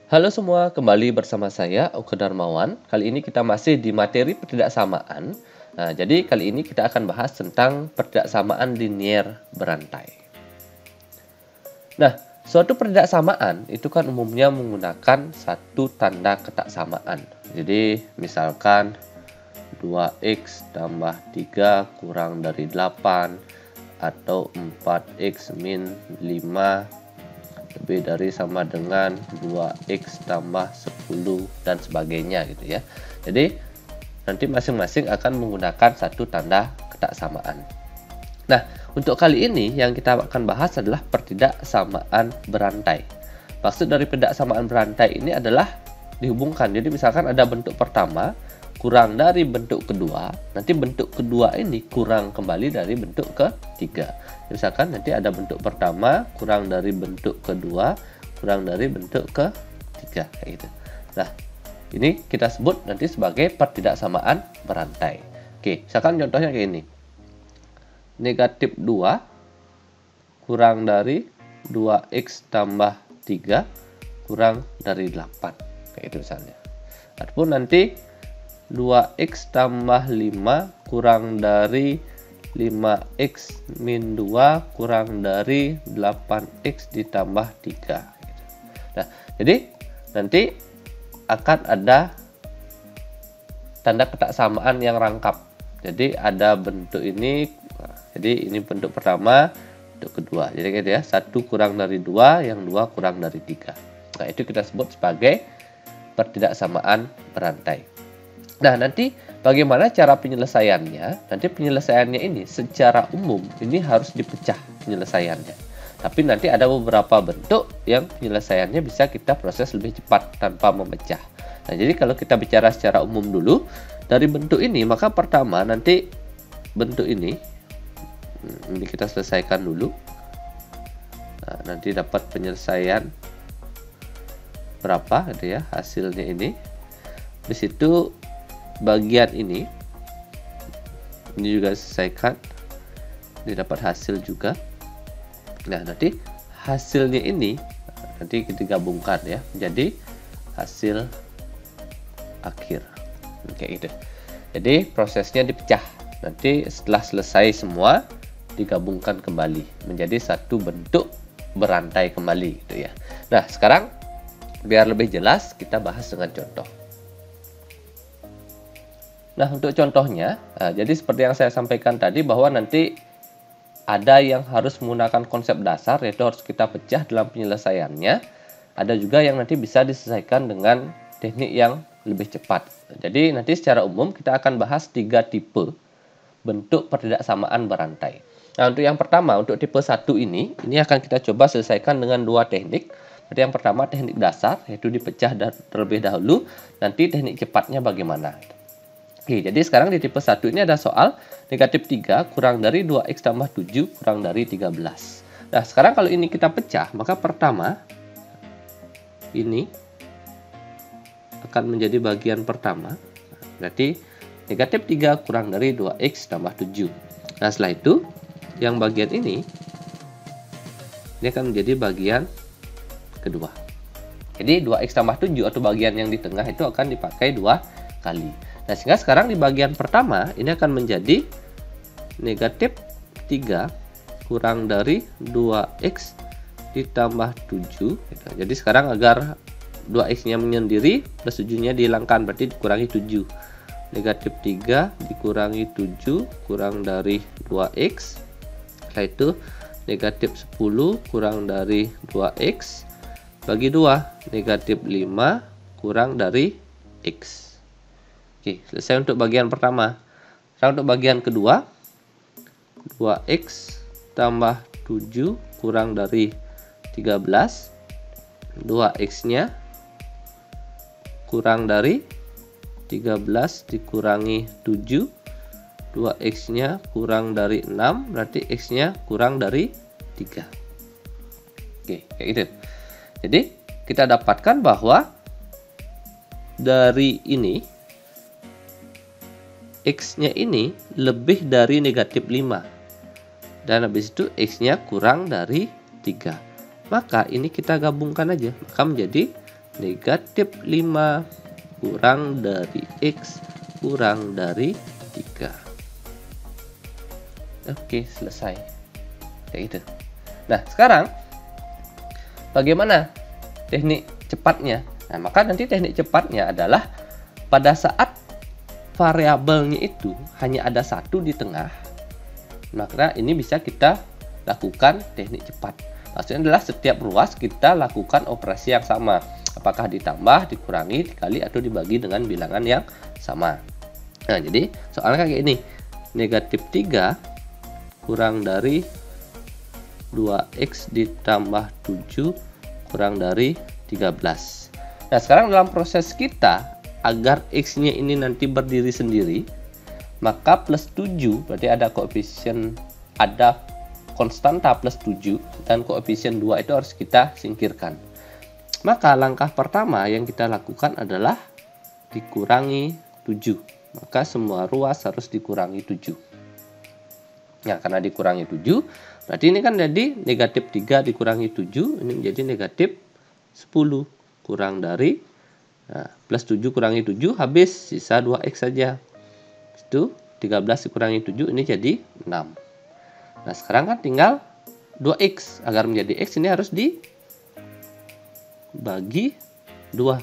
Halo semua, kembali bersama saya Oke Darmawan. Kali ini kita masih di materi pertidaksamaan. Nah, jadi kali ini kita akan bahas tentang pertidaksamaan linier berantai. Nah, suatu pertidaksamaan itu kan umumnya menggunakan satu tanda ketaksamaan. Jadi, misalkan 2x tambah 3 kurang dari 8 atau 4x min 5 lebih dari sama dengan 2x tambah 10 dan sebagainya gitu ya. Jadi nanti masing-masing akan menggunakan satu tanda ketaksamaan. Nah, untuk kali ini yang kita akan bahas adalah pertidaksamaan berantai. Maksud dari pertidaksamaan berantai ini adalah dihubungkan. Jadi misalkan ada bentuk pertama kurang dari bentuk kedua, nanti bentuk kedua ini kurang kembali dari bentuk ketiga. Misalkan nanti ada bentuk pertama kurang dari bentuk kedua, kurang dari bentuk ketiga, kayak gitu. Nah, ini kita sebut nanti sebagai pertidaksamaan berantai. Oke, misalkan contohnya kayak ini. Negatif 2 kurang dari 2x tambah 3 kurang dari 8. Kayak itu misalnya. Ataupun nanti 2x tambah 5 kurang dari 5x min 2 kurang dari 8x ditambah 3. Nah, jadi nanti akan ada tanda ketaksamaan yang rangkap. Jadi ada bentuk ini, jadi ini bentuk pertama, bentuk kedua. Jadi gitu ya, 1 kurang dari 2, yang 2 kurang dari 3. Nah, itu kita sebut sebagai pertidaksamaan berantai. Nah, nanti bagaimana cara penyelesaiannya? Nanti penyelesaiannya ini secara umum ini harus dipecah penyelesaiannya. Tapi nanti ada beberapa bentuk yang penyelesaiannya bisa kita proses lebih cepat tanpa memecah. Nah, jadi kalau kita bicara secara umum dulu, dari bentuk ini, maka pertama nanti bentuk ini kita selesaikan dulu. Nah, nanti dapat penyelesaian berapa gitu ya hasilnya ini. Di situ bagian ini juga selesaikan, ini dapat hasil juga. Nah, nanti hasilnya ini nanti kita gabungkan ya menjadi hasil akhir kayak gitu. Jadi prosesnya dipecah, nanti setelah selesai semua digabungkan kembali menjadi satu bentuk berantai kembali gitu ya. Nah, sekarang biar lebih jelas kita bahas dengan contoh. Nah, untuk contohnya, jadi seperti yang saya sampaikan tadi bahwa nanti ada yang harus menggunakan konsep dasar, yaitu harus kita pecah dalam penyelesaiannya. Ada juga yang nanti bisa diselesaikan dengan teknik yang lebih cepat. Jadi nanti secara umum kita akan bahas 3 tipe bentuk pertidaksamaan berantai. Nah, untuk yang pertama, untuk tipe 1 ini akan kita coba selesaikan dengan 2 teknik. Jadi yang pertama teknik dasar, yaitu dipecah terlebih dahulu, nanti teknik cepatnya bagaimana. Oke, jadi sekarang di tipe 1 ini ada soal negatif 3 kurang dari 2x tambah 7 kurang dari 13. Nah, sekarang kalau ini kita pecah, maka pertama ini akan menjadi bagian pertama. Berarti negatif 3 kurang dari 2x tambah 7. Nah, setelah itu yang bagian ini akan menjadi bagian kedua. Jadi 2x tambah 7 atau bagian yang di tengah itu akan dipakai 2 kali. Nah, sehingga sekarang di bagian pertama ini akan menjadi negatif 3 kurang dari 2x ditambah 7. Jadi sekarang agar 2x-nya menyendiri plus 7-nya dihilangkan, berarti dikurangi 7. Negatif 3 dikurangi 7 kurang dari 2x. Setelah itu negatif 10 kurang dari 2x bagi 2, negatif 5 kurang dari x. Oke, selesai untuk bagian pertama. Sekarang untuk bagian kedua, 2x tambah 7 kurang dari 13. 2x-nya kurang dari 13 dikurangi 7. 2x-nya kurang dari 6, berarti x-nya kurang dari 3. Oke, kayak gitu. Jadi, kita dapatkan bahwa dari ini x-nya ini lebih dari negatif 5. Dan habis itu x-nya kurang dari 3. Maka ini kita gabungkan aja. Maka menjadi negatif 5 kurang dari X kurang dari 3. Oke, selesai. Kayak gitu. Nah, sekarang bagaimana teknik cepatnya? Nah, maka nanti teknik cepatnya adalah pada saat variabelnya itu hanya ada satu di tengah, maka ini bisa kita lakukan teknik cepat. Maksudnya adalah setiap ruas kita lakukan operasi yang sama. Apakah ditambah, dikurangi, dikali, atau dibagi dengan bilangan yang sama. Nah, jadi soalnya kayak ini. Negatif 3 kurang dari 2X ditambah 7 kurang dari 13. Nah, sekarang dalam proses kita, agar X-nya ini nanti berdiri sendiri, maka plus 7, berarti ada koefisien, ada konstanta plus 7, dan koefisien 2 itu harus kita singkirkan. Maka langkah pertama yang kita lakukan adalah dikurangi 7. Maka semua ruas harus dikurangi 7. Nah, karena dikurangi 7, berarti ini kan jadi negatif 3 dikurangi 7, ini menjadi negatif 10 kurang dari, nah, plus 7 kurangi 7, habis sisa 2X saja. Itu 13 dikurangi 7, ini jadi 6. Nah, sekarang kan tinggal 2X. Agar menjadi X ini harus dibagi 2.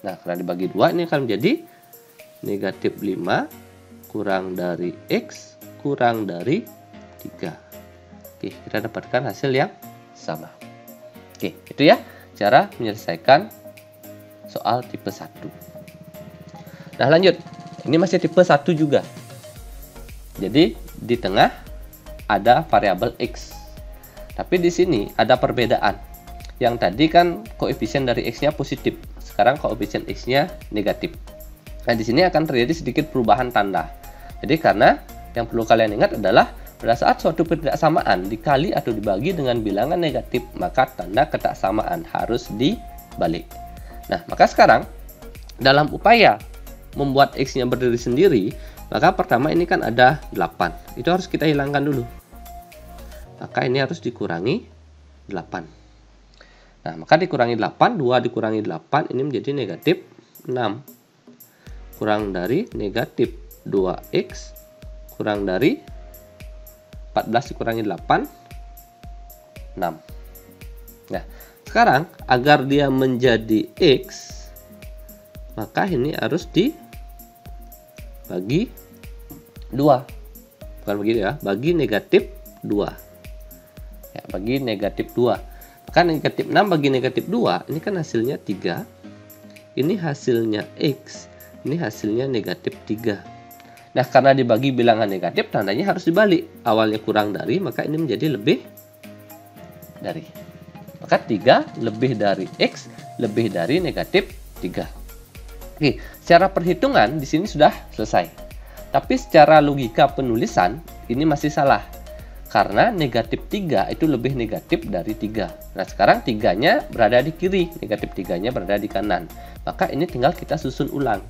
Nah, karena dibagi 2 ini akan menjadi negatif 5 kurang dari X kurang dari 3. Oke, kita dapatkan hasil yang sama. Oke, itu ya cara menyelesaikan soal tipe 1. Nah, lanjut. Ini masih tipe 1 juga. Jadi, di tengah ada variabel X. Tapi di sini ada perbedaan. Yang tadi kan koefisien dari X-nya positif. Sekarang koefisien X-nya negatif. Nah, di sini akan terjadi sedikit perubahan tanda. Jadi, karena yang perlu kalian ingat adalah pada saat suatu ketidaksamaan dikali atau dibagi dengan bilangan negatif, maka tanda ketaksamaan harus dibalik. Nah, maka sekarang dalam upaya membuat X-nya berdiri sendiri, maka pertama ini kan ada 8. Itu harus kita hilangkan dulu. Maka ini harus dikurangi 8. Nah, maka dikurangi 8, 2 dikurangi 8, ini menjadi negatif 6. Kurang dari negatif 2X kurang dari 14 dikurangi 8, 6. Nah, sekarang agar dia menjadi X, maka ini harus dibagi 2. Bukan begitu ya, bagi negatif 2. Ya, bagi negatif 2. Maka negatif 6 bagi negatif 2, ini kan hasilnya 3. Ini hasilnya X, ini hasilnya negatif 3. Nah, karena dibagi bilangan negatif, tandanya harus dibalik. Awalnya kurang dari, maka ini menjadi lebih dari. Maka 3 lebih dari X lebih dari negatif 3. Oke, secara perhitungan di sini sudah selesai. Tapi secara logika penulisan, ini masih salah. Karena negatif 3 itu lebih negatif dari 3. Nah, sekarang 3-nya berada di kiri, negatif 3-nya berada di kanan. Maka ini tinggal kita susun ulang.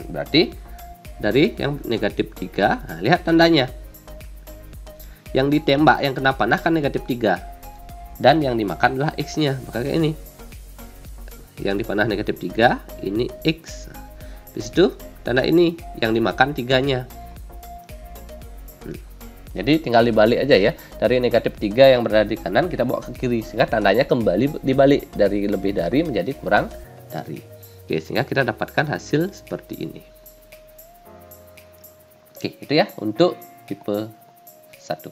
Berarti dari yang negatif 3, nah, lihat tandanya. Yang ditembak, yang kena panah kan negatif 3. Dan yang dimakan adalah X-nya. Maka kayak ini. Yang dipanah negatif 3, ini X. Di situ tanda ini, yang dimakan 3-nya. Jadi tinggal dibalik aja ya. Dari negatif 3 yang berada di kanan, kita bawa ke kiri. Sehingga tandanya kembali dibalik. Dari lebih dari menjadi kurang dari. Oke, sehingga kita dapatkan hasil seperti ini. Oke, itu ya untuk tipe 1.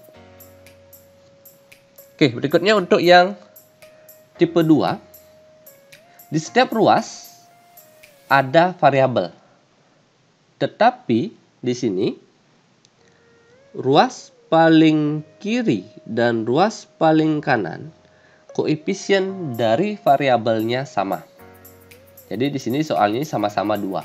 Oke, berikutnya untuk yang tipe 2. Di setiap ruas ada variabel. Tetapi di sini ruas paling kiri dan ruas paling kanan koefisien dari variabelnya sama. Jadi di sini soalnya sama-sama 2.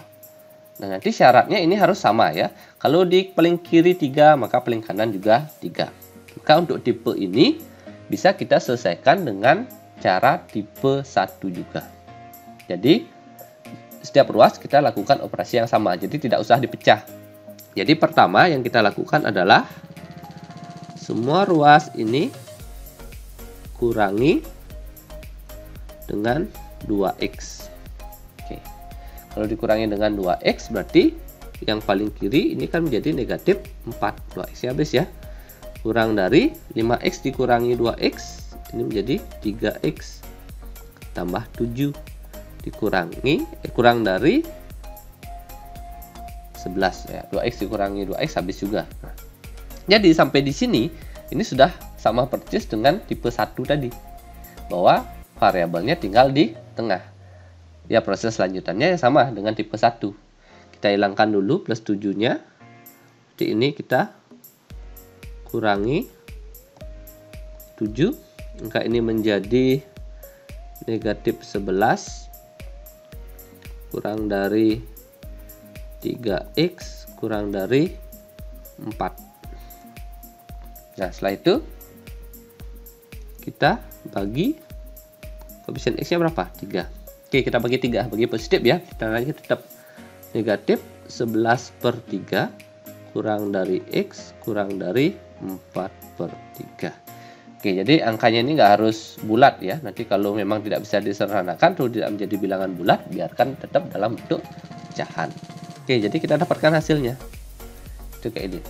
Nah, nanti syaratnya ini harus sama ya. Kalau di paling kiri 3, maka paling kanan juga 3. Maka untuk tipe ini bisa kita selesaikan dengan cara tipe 1 juga. Jadi setiap ruas kita lakukan operasi yang sama. Jadi tidak usah dipecah. Jadi pertama yang kita lakukan adalah semua ruas ini kurangi dengan 2x. Oke. Kalau dikurangi dengan 2x berarti yang paling kiri ini kan menjadi negatif 4. 2x-nya habis ya. Kurang dari 5x dikurangi 2x, ini menjadi 3x tambah 7 dikurangi kurang dari 11 ya. 2x dikurangi 2x habis juga. Nah, jadi sampai di sini ini sudah sama persis dengan tipe 1 tadi. Bahwa variabelnya tinggal di tengah. Ya, proses selanjutannya yang sama dengan tipe 1. Kita hilangkan dulu plus 7-nya. Jadi ini kita kurangi 7. Angka ini menjadi negatif 11 kurang dari 3x kurang dari 4. Nah, setelah itu kita bagi koefisien x-nya berapa? 3. Oke, kita bagi 3, bagi positif ya. Kita lagi tetap negatif 11/3 kurang dari x kurang dari 4/3. Oke, jadi angkanya ini nggak harus bulat ya. Nanti kalau memang tidak bisa disederhanakan atau tidak menjadi bilangan bulat, biarkan tetap dalam bentuk pecahan. Oke, jadi kita dapatkan hasilnya. Itu kayak ini.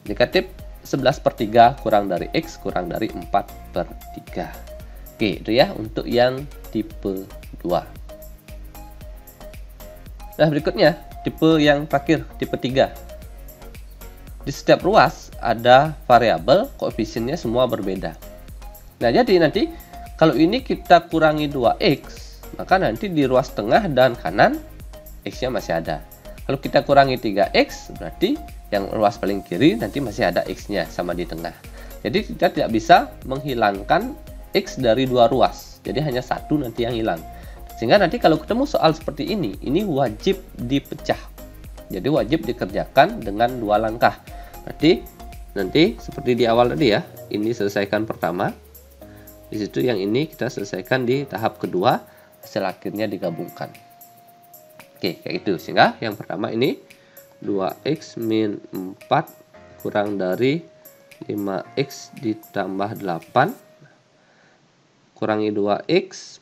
Negatif 11/3 kurang dari x kurang dari 4/3. Oke, itu ya untuk yang tipe 2. Nah, berikutnya tipe yang terakhir, tipe 3. Di setiap ruas ada variabel koefisiennya semua berbeda. Nah, jadi nanti kalau ini kita kurangi 2x, maka nanti di ruas tengah dan kanan x-nya masih ada. Kalau kita kurangi 3x, berarti yang ruas paling kiri nanti masih ada x-nya sama di tengah. Jadi kita tidak bisa menghilangkan x dari dua ruas. Jadi hanya satu nanti yang hilang. Sehingga nanti kalau ketemu soal seperti ini wajib dipecah. Jadi wajib dikerjakan dengan 2 langkah. Berarti nanti seperti di awal tadi ya, ini selesaikan pertama. Di situ yang ini kita selesaikan di tahap kedua, hasil akhirnya digabungkan. Oke, kayak gitu. Sehingga yang pertama ini 2x min 4 kurang dari 5x ditambah 8 kurangi 2x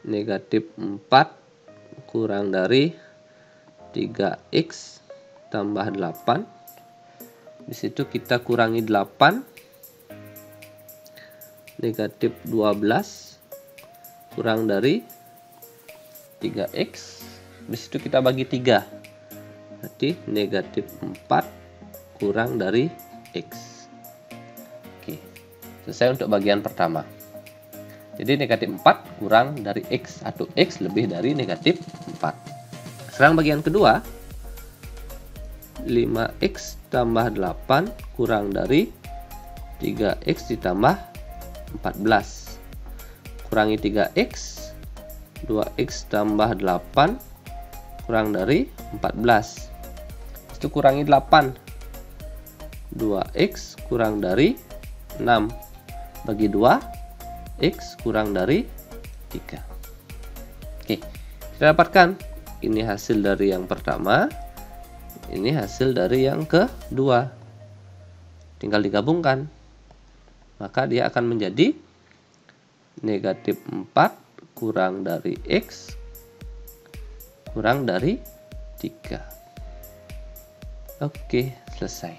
negatif 4 kurang dari 3x tambah 8. Di situ kita kurangi 8 negatif 12 kurang dari 3x. Di situ kita bagi 3. Berarti negatif 4 kurang dari x. Oke. Selesai untuk bagian pertama. Jadi negatif 4 kurang dari x atau x lebih dari negatif 4. Sekarang bagian kedua, 5x tambah 8 kurang dari 3x ditambah 14. Kurangi 3x, 2x tambah 8 kurang dari 14. Itu kurangi 8. 2x kurang dari 6. Bagi 2, x kurang dari 3. Oke, kita dapatkan ini hasil dari yang pertama, ini hasil dari yang kedua. Tinggal digabungkan. Maka dia akan menjadi negatif 4 kurang dari x kurang dari 3. Oke, selesai.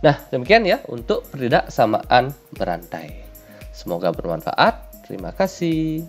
Nah, demikian ya untuk perbedaan samaan berantai. Semoga bermanfaat. Terima kasih.